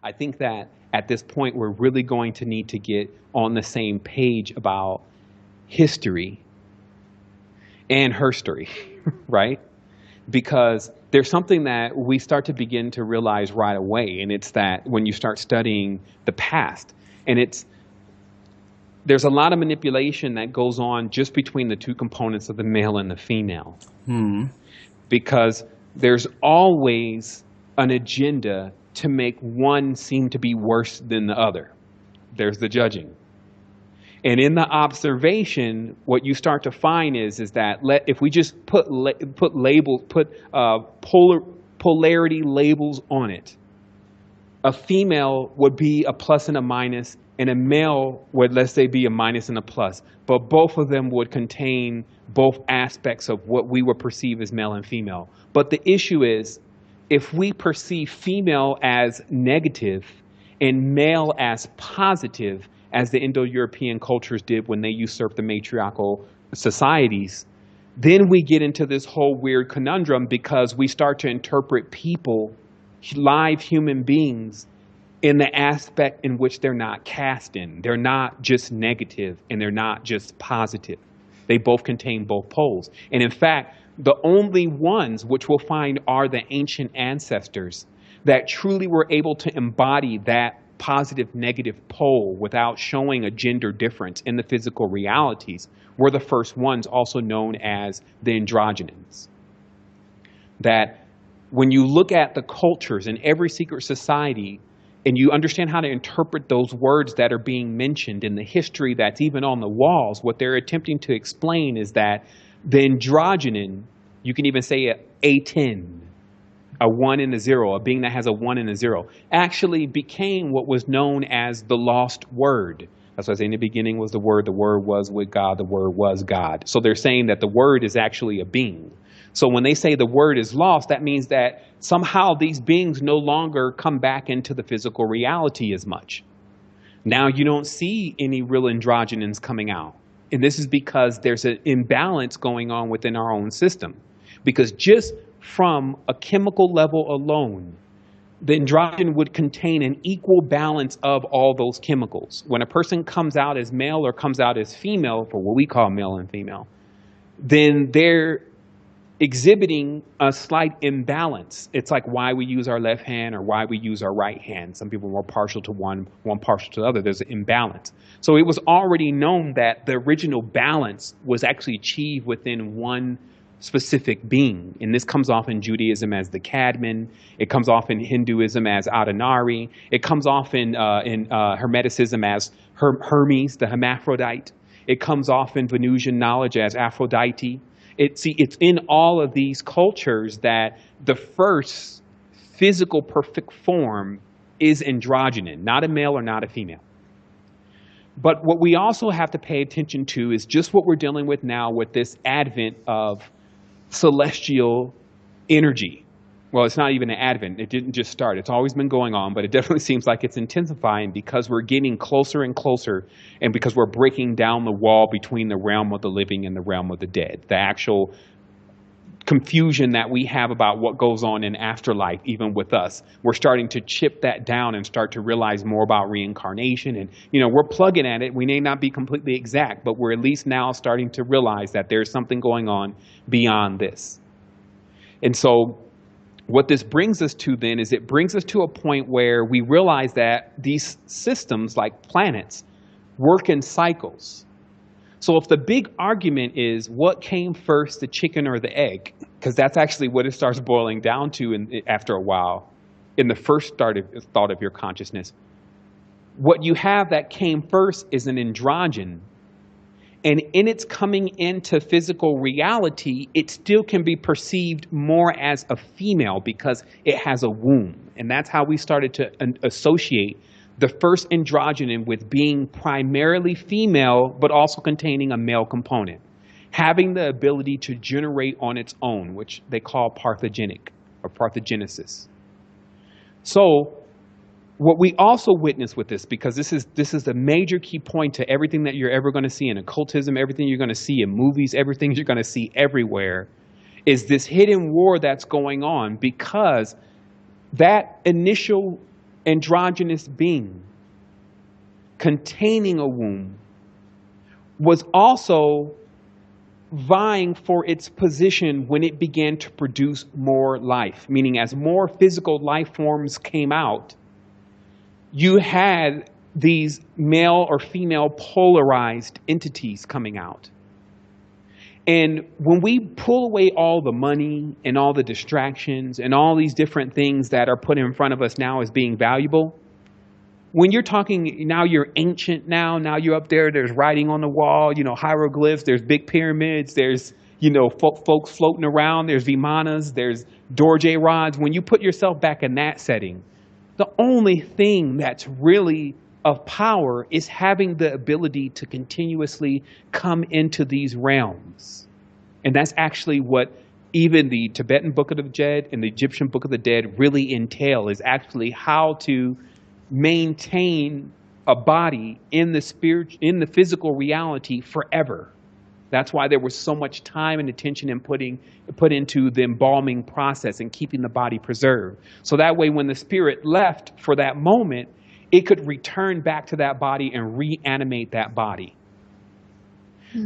I think that at this point, we're really going to need to get on the same page about history and herstory, right? Because there's something that we start to begin to realize right away, and it's that when you start studying the past, and there's a lot of manipulation that goes on just between the two components of the male and the female. Because there's always an agenda to make one seem to be worse than the other. There's the judging. And in the observation, what you start to find is that if we just put polarity labels on it, a female would be a plus and a minus, and a male would, let's say, be a minus and a plus. But both of them would contain both aspects of what we would perceive as male and female. But the issue is, if we perceive female as negative and male as positive, as the Indo-European cultures did when they usurped the matriarchal societies, then we get into this whole weird conundrum because we start to interpret people, live human beings, in the aspect in which they're not cast in. They're not just negative and they're not just positive. They both contain both poles. And in fact, the only ones which we'll find are the ancient ancestors that truly were able to embody that positive negative pole without showing a gender difference in the physical realities were the first ones, also known as the androgynous. That when you look at the cultures in every secret society and you understand how to interpret those words that are being mentioned in the history that's even on the walls, what they're attempting to explain is that the androgynous, you can even say a 10, a 1 and a 0, a being that has a 1 and a 0, actually became what was known as the lost word. That's why I say in the beginning was the word was with God, the word was God. So they're saying that the word is actually a being. So when they say the word is lost, that means that somehow these beings no longer come back into the physical reality as much. Now you don't see any real androgynous coming out. And this is because there's an imbalance going on within our own system. Because just from a chemical level alone, the androgen would contain an equal balance of all those chemicals. When a person comes out as male or comes out as female, for what we call male and female, then they're exhibiting a slight imbalance. It's like why we use our left hand or why we use our right hand. Some people are more partial to one partial to the other. There's an imbalance. So it was already known that the original balance was actually achieved within one specific being. And this comes off in Judaism as the Cadman. It comes off in Hinduism as Adonari. It comes off in Hermeticism as Hermes, the hermaphrodite. It comes off in Venusian knowledge as Aphrodite. It's in all of these cultures that the first physical perfect form is androgynous, not a male or not a female. But what we also have to pay attention to is just what we're dealing with now with this advent of celestial energy. Well, it's not even an advent. It didn't just start. It's always been going on, but it definitely seems like it's intensifying because we're getting closer and closer and because we're breaking down the wall between the realm of the living and the realm of the dead. The actual confusion that we have about what goes on in afterlife, even with us, we're starting to chip that down and start to realize more about reincarnation. And, we're plugging at it. We may not be completely exact, but we're at least now starting to realize that there's something going on beyond this. And so what this brings us to then is it brings us to a point where we realize that these systems, like planets, work in cycles. So if the big argument is what came first, the chicken or the egg, because that's actually what it starts boiling down to after a while, in the first thought of your consciousness, what you have that came first is an androgen. And in its coming into physical reality, it still can be perceived more as a female because it has a womb. And that's how we started to associate the first androgen with being primarily female, but also containing a male component, having the ability to generate on its own, which they call parthogenic or parthegenesis. So what we also witness with this, because this is a major key point to everything that you're ever going to see in occultism, everything you're going to see in movies, everything you're going to see everywhere, is this hidden war that's going on because that initial androgynous being containing a womb was also vying for its position when it began to produce more life, meaning as more physical life forms came out, you had these male or female polarized entities coming out. And when we pull away all the money and all the distractions and all these different things that are put in front of us now as being valuable, when you're talking, now you're ancient now you're up there, there's writing on the wall, hieroglyphs, there's big pyramids, there's, folks floating around, there's vimanas, there's dorje rods. When you put yourself back in that setting, the only thing that's really of power is having the ability to continuously come into these realms. And that's actually what even the Tibetan Book of the Dead and the Egyptian Book of the Dead really entail, is actually how to maintain a body in the spirit, in the physical reality forever. That's why there was so much time and attention and put into the embalming process and keeping the body preserved. So that way, when the spirit left for that moment, it could return back to that body and reanimate that body.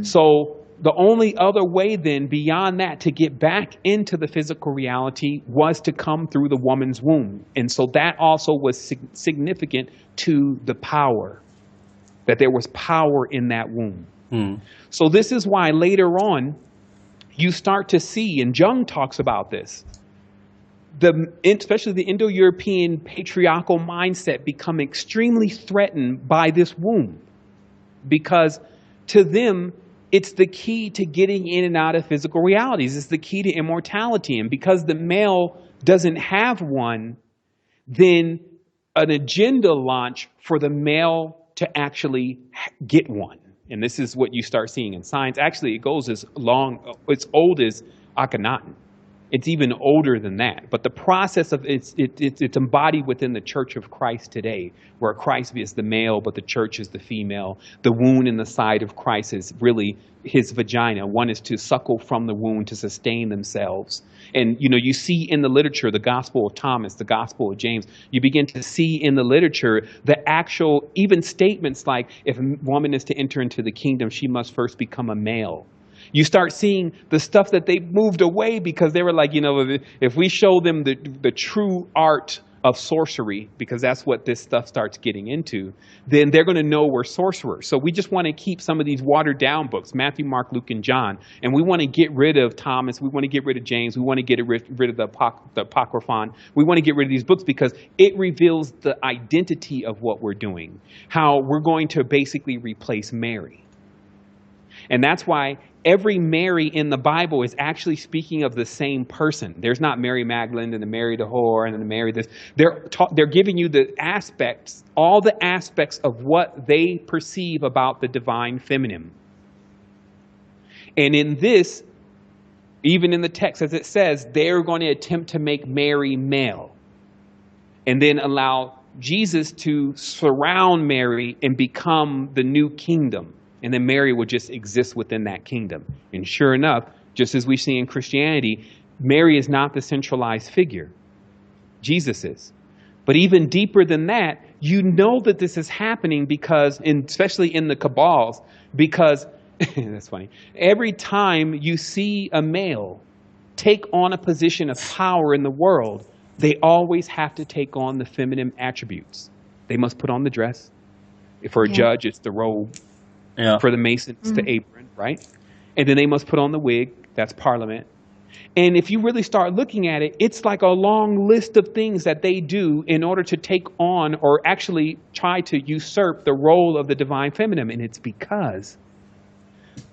So the only other way then beyond that to get back into the physical reality was to come through the woman's womb. And so that also was significant to the power, that there was power in that womb. So this is why later on you start to see, and Jung talks about this, especially the Indo-European patriarchal mindset become extremely threatened by this womb, because to them, it's the key to getting in and out of physical realities. It's the key to immortality. And because the male doesn't have one, then an agenda launch for the male to actually get one. And this is what you start seeing in science. Actually, it goes as old as Akhenaten. It's even older than that. But the process of it's embodied within the Church of Christ today, where Christ is the male, but the church is the female. The wound in the side of Christ is really his vagina. One is to suckle from the wound to sustain themselves. And, you see in the literature, the Gospel of Thomas, the Gospel of James, you begin to see in the literature the actual, even statements like, if a woman is to enter into the kingdom, she must first become a male. You start seeing the stuff that they moved away because they were like, if we show them the true art of sorcery, because that's what this stuff starts getting into, then they're going to know we're sorcerers. So we just want to keep some of these watered down books, Matthew, Mark, Luke, and John, and we want to get rid of Thomas, we want to get rid of James, we want to get rid of the Apocryphon. We want to get rid of these books because it reveals the identity of what we're doing, how we're going to basically replace Mary. And that's why every Mary in the Bible is actually speaking of the same person. There's not Mary Magdalene and the Mary the whore and the Mary this. They're giving you the aspects, all the aspects of what they perceive about the divine feminine. And in this, even in the text as it says, they're going to attempt to make Mary male and then allow Jesus to surround Mary and become the new kingdom. And then Mary would just exist within that kingdom. And sure enough, just as we see in Christianity, Mary is not the centralized figure. Jesus is. But even deeper than that, you know that this is happening because, especially in the Kabbals, because, that's funny, every time you see a male take on a position of power in the world, they always have to take on the feminine attributes. They must put on the dress. For a judge, it's the robe. Yeah. For the Mason, it's the apron, right? And then they must put on the wig. That's Parliament. And if you really start looking at it, it's like a long list of things that they do in order to take on or actually try to usurp the role of the divine feminine. And it's because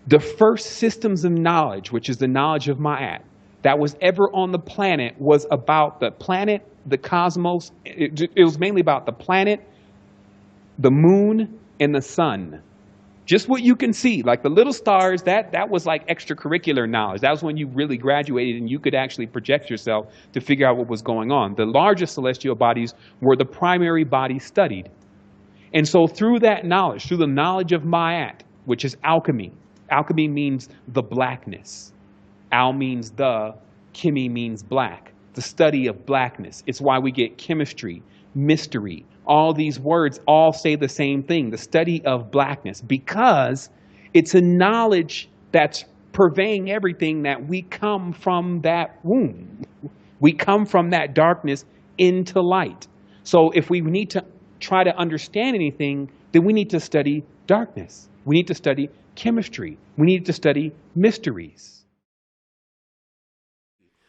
the first systems of knowledge, which is the knowledge of Ma'at, that was ever on the planet was about the planet, the cosmos. It was mainly about the planet, the moon, and the sun. Just what you can see, like the little stars, that was like extracurricular knowledge. That was when you really graduated and you could actually project yourself to figure out what was going on. The largest celestial bodies were the primary bodies studied. And so through that knowledge, through the knowledge of Ma'at, which is alchemy, alchemy means the blackness. Al means the, chemi means black, the study of blackness. It's why we get chemistry, mystery. All these words all say the same thing, the study of blackness, because it's a knowledge that's purveying everything, that we come from that womb. We come from that darkness into light. So if we need to try to understand anything, then we need to study darkness. We need to study chemistry. We need to study mysteries.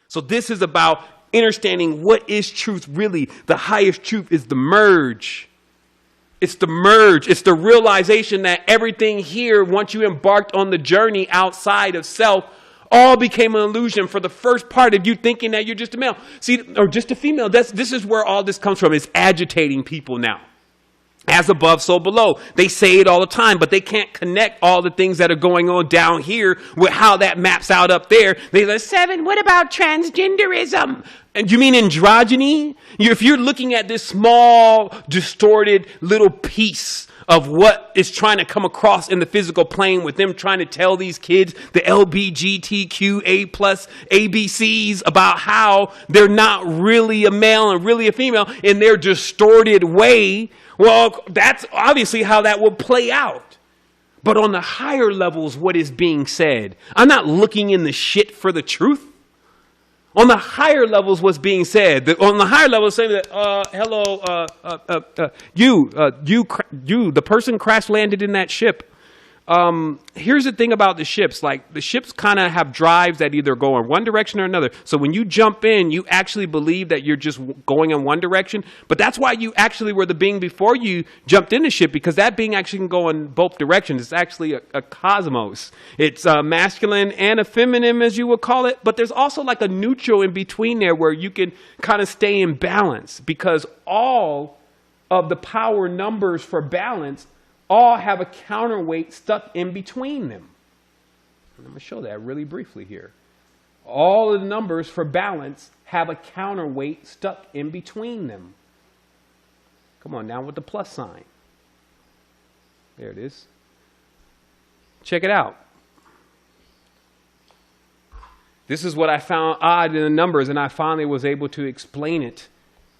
So this is about understanding what is truth really. The highest truth is the merge. It's the merge. It's the realization that everything here, once you embarked on the journey outside of self, all became an illusion for the first part of you thinking that you're just a male. See, or just a female. This is where all this comes from. It's agitating people now. As above, so below. They say it all the time, but they can't connect all the things that are going on down here with how that maps out up there. They say, Sevan, what about transgenderism? And you mean androgyny? If you're looking at this small, distorted little piece of what is trying to come across in the physical plane with them trying to tell these kids the LBGTQA plus ABCs about how they're not really a male and really a female in their distorted way, well, that's obviously how that will play out. But on the higher levels, what is being said? I'm not looking in the shit for the truth. On the higher levels, what's being said? On the higher levels, saying that, hello, you, the person crash landed in that ship. Here's the thing about the ships. Like, the ships kind of have drives that either go in one direction or another. So when you jump in, you actually believe that you're just going in one direction. But that's why you actually were the being before you jumped in the ship, because that being actually can go in both directions. It's actually a cosmos. It's masculine and a feminine, as you would call it. But there's also like a neutral in between there where you can kind of stay in balance, because all of the power numbers for balance all have a counterweight stuck in between them. And I'm going to show that really briefly here. All of the numbers for balance have a counterweight stuck in between them. Come on now with the plus sign. There it is. Check it out. This is what I found odd in the numbers, and I finally was able to explain it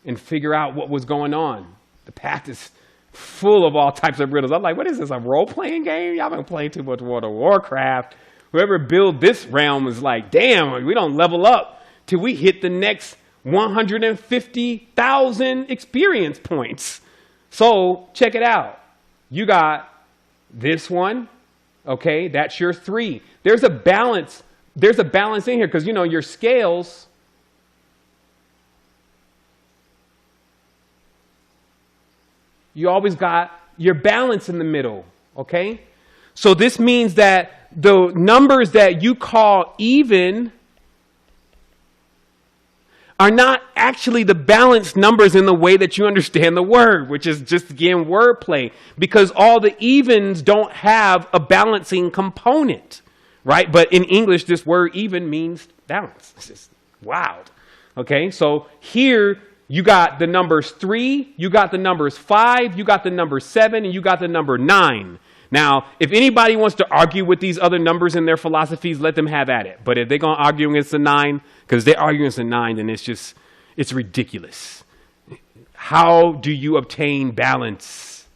and figure out what was going on. The path is full of all types of riddles. I'm like, what is this, a role-playing game? Y'all been playing too much World of Warcraft. Whoever built this realm was like, damn, we don't level up till we hit the next 150,000 experience points. So check it out. You got this one, okay? That's your 3. There's a balance. There's a balance in here because, you know, your scales, you always got your balance in the middle, okay? So this means that the numbers that you call even are not actually the balanced numbers in the way that you understand the word, which is just, again, wordplay, because all the evens don't have a balancing component, right? But in English, this word even means balance. It's just wild, okay? So here, you got the numbers 3, you got the numbers 5, you got the number 7, and you got the number 9. Now, if anybody wants to argue with these other numbers in their philosophies, let them have at it. But if they're going to argue against the 9, because they're arguing against the 9, then it's ridiculous. How do you obtain balance?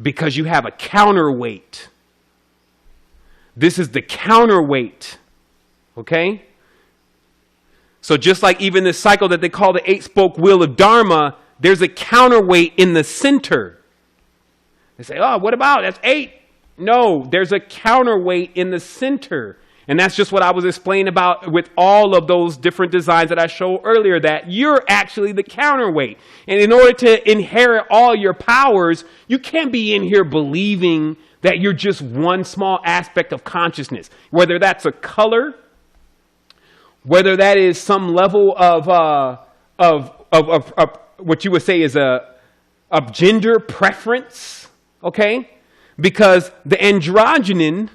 Because you have a counterweight. This is the counterweight, okay? So just like even this cycle that they call the 8-spoke wheel of Dharma, there's a counterweight in the center. They say, oh, what about? That's 8. No, there's a counterweight in the center. And that's just what I was explaining about with all of those different designs that I showed earlier, that you're actually the counterweight. And in order to inherit all your powers, you can't be in here believing that you're just one small aspect of consciousness, whether that's a color, whether that is some level of what you would say is of gender preference, okay? Because the androgynous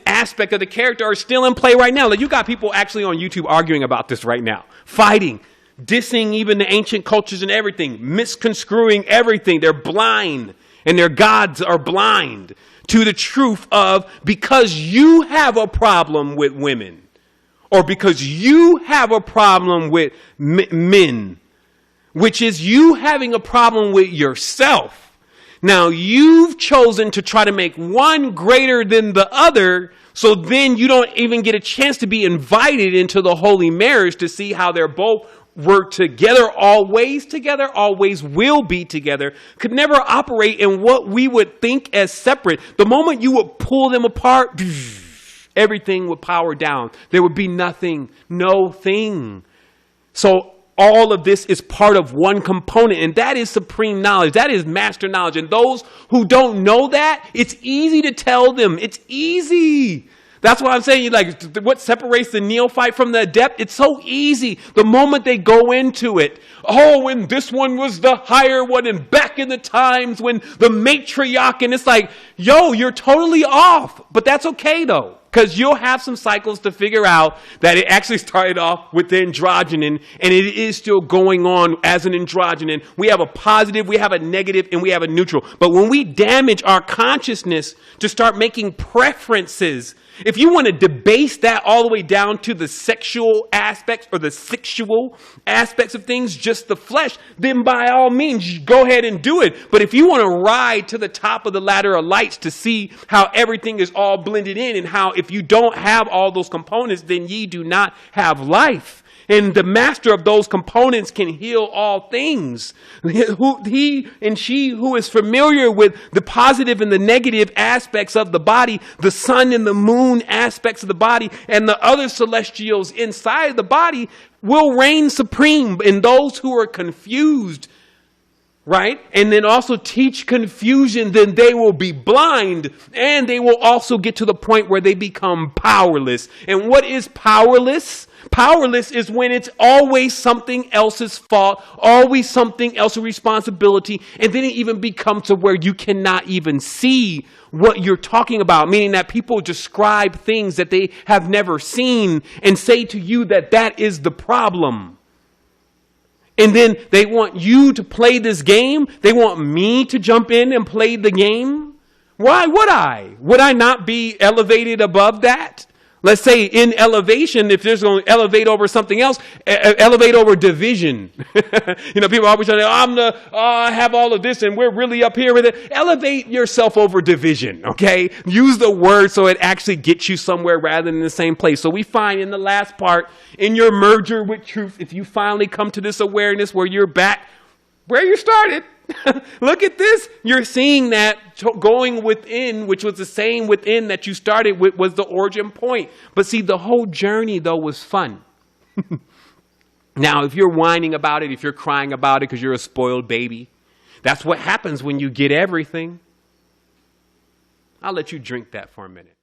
aspect of the character are still in play right now. Like, you got people actually on YouTube arguing about this right now, fighting, dissing even the ancient cultures and everything, misconstruing everything. They're blind, and their gods are blind to the truth of, because you have a problem with women, or because you have a problem with men, which is you having a problem with yourself. Now, you've chosen to try to make one greater than the other, so then you don't even get a chance to be invited into the holy marriage to see how they're both work together, always will be together, could never operate in what we would think as separate. The moment you would pull them apart, everything would power down. There would be nothing, no thing. So all of this is part of one component, and that is supreme knowledge. That is master knowledge. And those who don't know that, it's easy to tell them. It's easy. That's why I'm saying, like, what separates the neophyte from the adept? It's so easy. The moment they go into it, oh, and this one was the higher one, and back in the times when the matriarch, and it's like, yo, you're totally off. But that's okay, though, because you'll have some cycles to figure out that it actually started off with the androgynon, and it is still going on as an androgynon. We have a positive, we have a negative, and we have a neutral. But when we damage our consciousness to start making preferences, if you want to debase that all the way down to the sexual aspects or the sexual aspects of things, just the flesh, then by all means, go ahead and do it. But if you want to ride to the top of the ladder of lights to see how everything is all blended in, and how if you don't have all those components, then ye do not have life. And the master of those components can heal all things. He and she who is familiar with the positive and the negative aspects of the body, the sun and the moon aspects of the body, and the other celestials inside the body, will reign supreme. And those who are confused, right? And then also teach confusion, then they will be blind, and they will also get to the point where they become powerless. And what is powerless? Powerless is when it's always something else's fault, always something else's responsibility, and then it even becomes to where you cannot even see what you're talking about, meaning that people describe things that they have never seen and say to you that that is the problem. And then they want you to play this game. They want me to jump in and play the game. Why would I? Would I not be elevated above that? Let's say in elevation, if there's going to elevate over something else, elevate over division. People always say, I have all of this and we're really up here with it. Elevate yourself over division, okay? Use the word so it actually gets you somewhere rather than the same place. So we find in the last part, in your merger with truth, if you finally come to this awareness where you're back where you started, look at this. You're seeing that going within, which was the same within that you started with, was the origin point. But see, the whole journey, though, was fun. Now, if you're whining about it, if you're crying about it because you're a spoiled baby, that's what happens when you get everything. I'll let you drink that for a minute.